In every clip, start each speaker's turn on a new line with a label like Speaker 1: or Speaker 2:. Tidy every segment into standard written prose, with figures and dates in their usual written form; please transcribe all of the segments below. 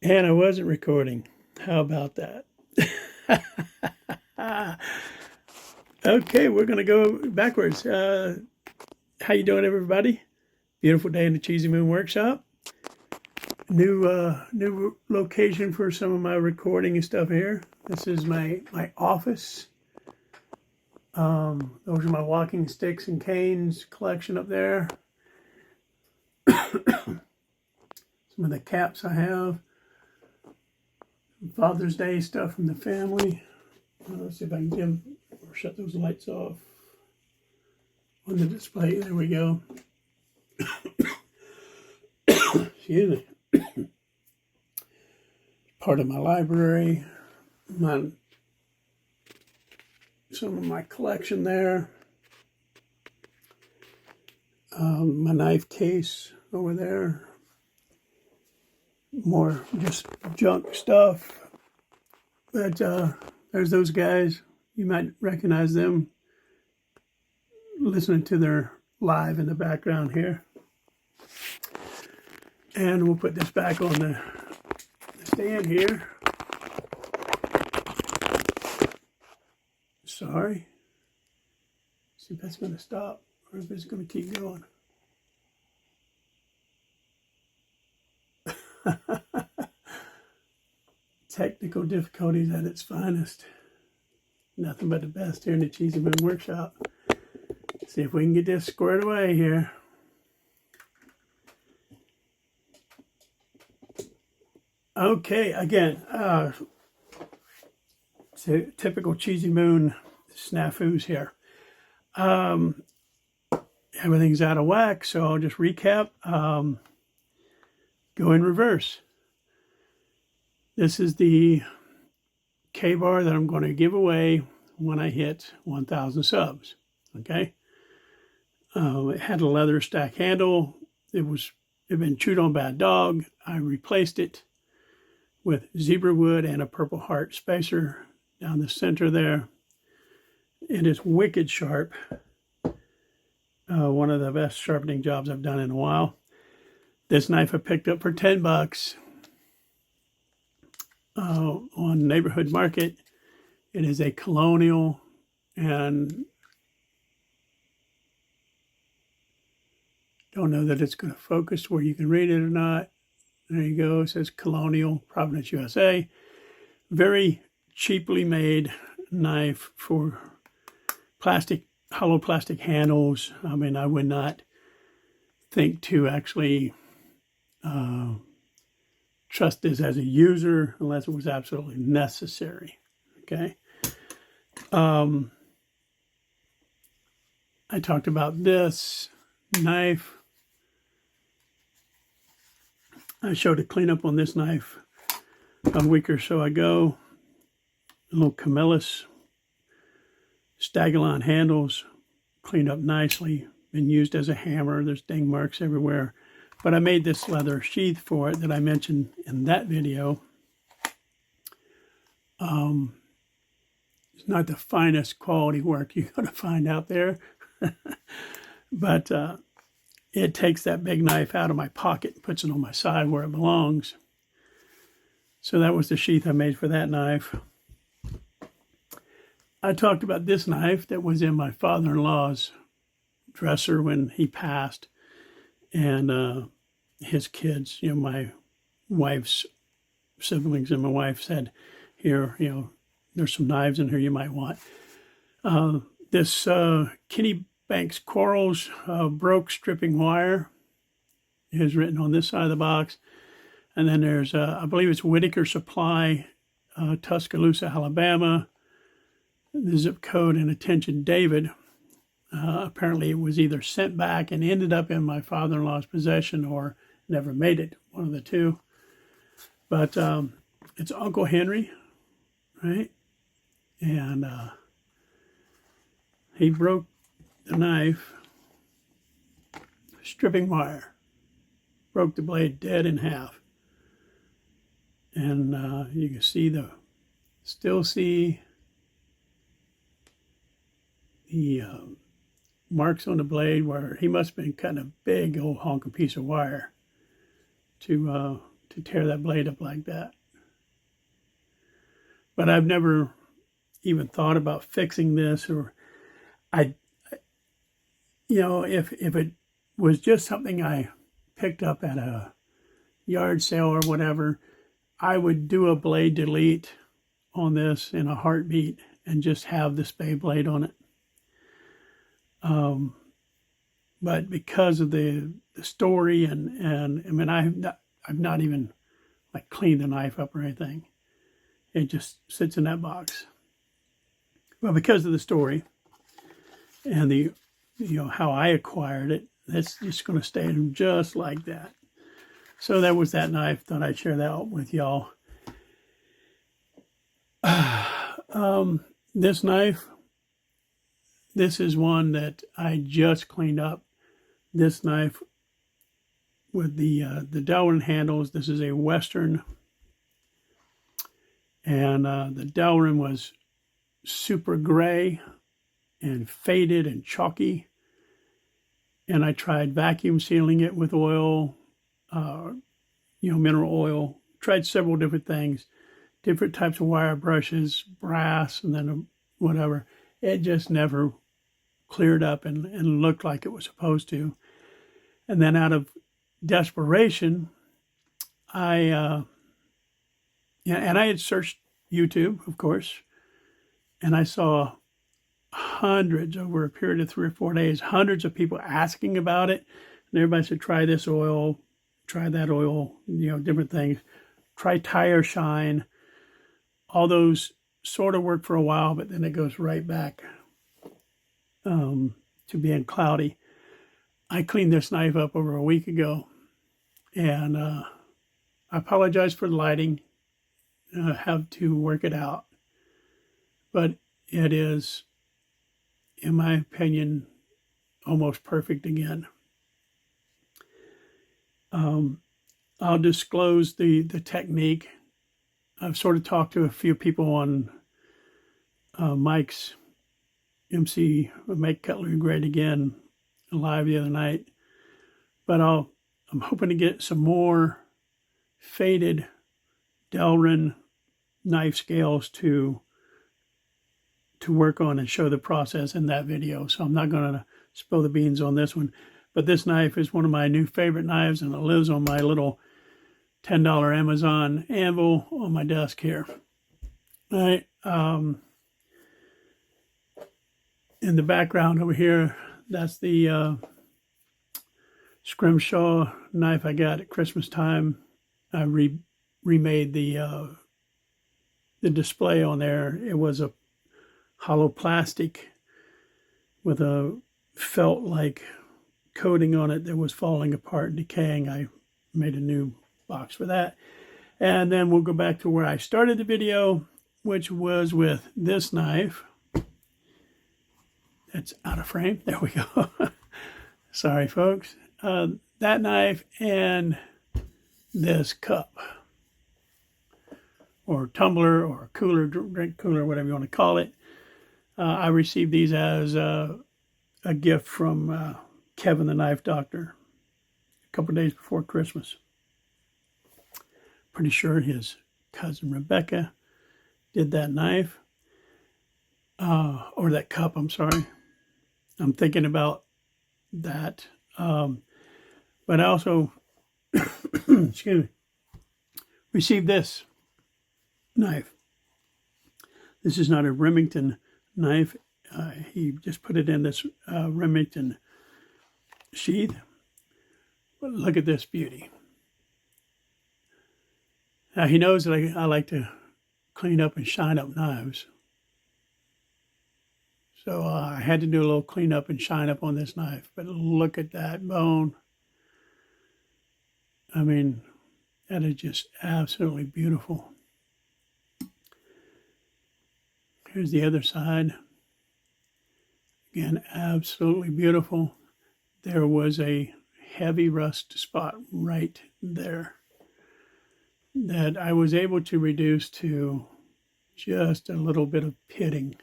Speaker 1: And I wasn't recording. How about that? Okay, we're going to go backwards. How you doing, everybody? Beautiful day in the Cheesy Moon Workshop. New location for some of my recording and stuff here. This is my office. Those are my walking sticks and canes collection up there. Some of the caps I have. Father's Day stuff from the family. Let's see if I can dim or shut those lights off on the display. There we go. Excuse me. Part of my library. Some of my collection there. My knife case over there. More just junk stuff. But there's those guys. You might recognize them listening to their live in the background here. And we'll put this back on the stand here. Sorry. See if that's going to stop or if it's going to keep going. Technical difficulties at its finest. Nothing but the best here in the Cheesy Moon Workshop. See if we can get this squared away here. Okay, again, typical Cheesy Moon snafus here. Everything's out of whack, so I'll just recap. Go in reverse. This is the K-bar that I'm going to give away when I hit 1,000 subs. Okay. It had a leather stack handle. It had been chewed on by a dog. I replaced it with zebra wood and a Purple Heart spacer down the center there. It is wicked sharp. One of the best sharpening jobs I've done in a while. This knife I picked up for $10 on Neighborhood Market. It is a Colonial, and don't know that it's going to focus where you can read it or not. There you go. It says Colonial, Providence, USA. Very cheaply made knife for hollow plastic handles. I mean, I would not think to actually trust this as a user unless it was absolutely necessary. Okay. I talked about this knife. I showed a cleanup on this knife a week or so ago. A little Camillus Stagallon handles, cleaned up nicely, been used as a hammer. There's ding marks everywhere. But I made this leather sheath for it that I mentioned in that video. It's not the finest quality work you're going to find out there. But it takes that big knife out of my pocket and puts it on my side where it belongs. So that was the sheath I made for that knife. I talked about this knife that was in my father-in-law's dresser when he passed. And his kids, my wife's siblings and my wife said, here, there's some knives in here you might want. This Kenny Banks Corals broke stripping wire is written on this side of the box. And then there's, I believe it's Whitaker Supply, Tuscaloosa, Alabama. The zip code and attention David. Apparently it was either sent back and ended up in my father-in-law's possession or never made it, one of the two. But it's Uncle Henry, right? And he broke the knife, stripping wire, broke the blade dead in half. And you can still see the marks on the blade where he must have been cutting a big old honking piece of wire to to tear that blade up like that. But I've never even thought about fixing this, or I, you know, if it was just something I picked up at a yard sale or whatever, I would do a blade delete on this in a heartbeat and just have this bay blade on it. But because of the story and I mean, I've not even like cleaned the knife up or anything. It just sits in that box. But because of the story and the, you know, how I acquired it, that's just going to stay just like that. So that was that knife. Thought I'd share that out with y'all. This knife, this is one that I just cleaned up. This knife with the delrin handles. This is a Western, and the delrin was super gray and faded and chalky. And I tried vacuum sealing it with oil, you know, mineral oil. Tried several different things, different types of wire brushes, brass, and then whatever. It just never cleared up and looked like it was supposed to. And then out of desperation, yeah, and I had searched YouTube, of course, and I saw hundreds over a period of 3 or 4 days, hundreds of people asking about it. And everybody said, try this oil, try that oil, you know, different things. Try tire shine. All those sort of work for a while, but then it goes right back to being cloudy. I cleaned this knife up over a week ago, and I apologize for the lighting. Have to work it out. But it is, in my opinion, almost perfect again. I'll disclose the technique. I've sort of talked to a few people on Mike's MC Make Cutlery Great Again live the other night, but I'm hoping to get some more faded delrin knife scales to work on and show the process in that video. So I'm not going to spill the beans on this one, but this knife is one of my new favorite knives, and it lives on my little $10 Amazon anvil on my desk here. All right. In the background over here, that's the Scrimshaw knife I got at Christmas time. I remade the display on there. It was a hollow plastic with a felt-like coating on it that was falling apart and decaying. I made a new box for that. And then we'll go back to where I started the video, which was with this knife. It's out of frame. There we go. Sorry, folks. That knife and this cup, or tumbler, or cooler, drink cooler, whatever you want to call it. I received these as a gift from Kevin the Knife Doctor a couple of days before Christmas. Pretty sure his cousin Rebecca did that knife, or that cup, I'm sorry. I'm thinking about that. But I also, excuse me, received this knife. This is not a Remington knife. He just put it in this Remington sheath. But look at this beauty. Now, he knows that I like to clean up and shine up knives. So I had to do a little clean up and shine up on this knife. But look at that bone. I mean, that is just absolutely beautiful. Here's the other side. Again, absolutely beautiful. There was a heavy rust spot right there that I was able to reduce to just a little bit of pitting.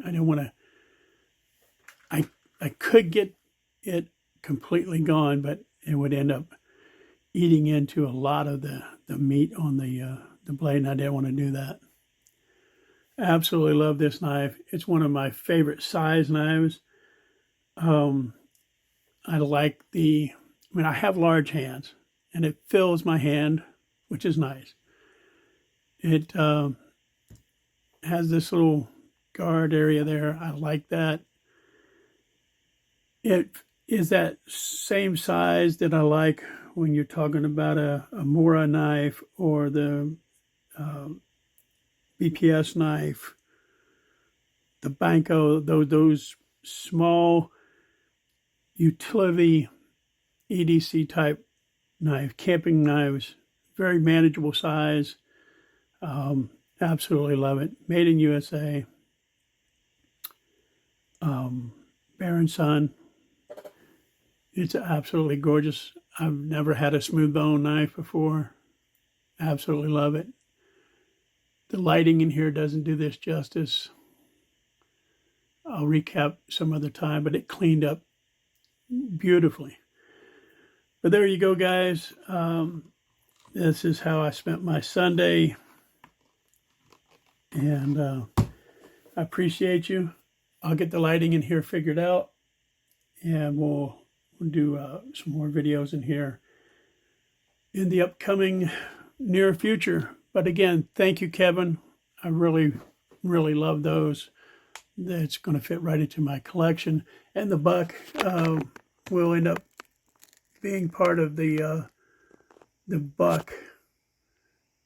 Speaker 1: I didn't want to, I could get it completely gone, but it would end up eating into a lot of the the meat on the blade, and I didn't want to do that. Absolutely love this knife. It's one of my favorite size knives. I like I have large hands, and it fills my hand, which is nice. It has this little guard area there. I like that. It is that same size that I like when you're talking about a Mora knife or the BPS knife, the Banco, those small utility EDC type knife, camping knives, very manageable size. Absolutely love it. Made in USA. Baron Son. It's absolutely gorgeous. I've never had a smooth bone knife before. Absolutely love it. The lighting in here doesn't do this justice. I'll recap some other time, but it cleaned up beautifully. But there you go, guys. This is how I spent my Sunday. And I appreciate you. I'll get the lighting in here figured out. And we'll do some more videos in here in the upcoming near future. But again, thank you, Kevin. I really, really love those. That's going to fit right into my collection. And the buck will end up being part of the buck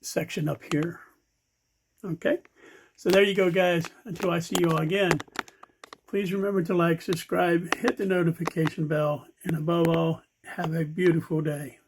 Speaker 1: section up here. Okay, so there you go, guys. Until I see you all again, please remember to like, subscribe, hit the notification bell, and above all, have a beautiful day.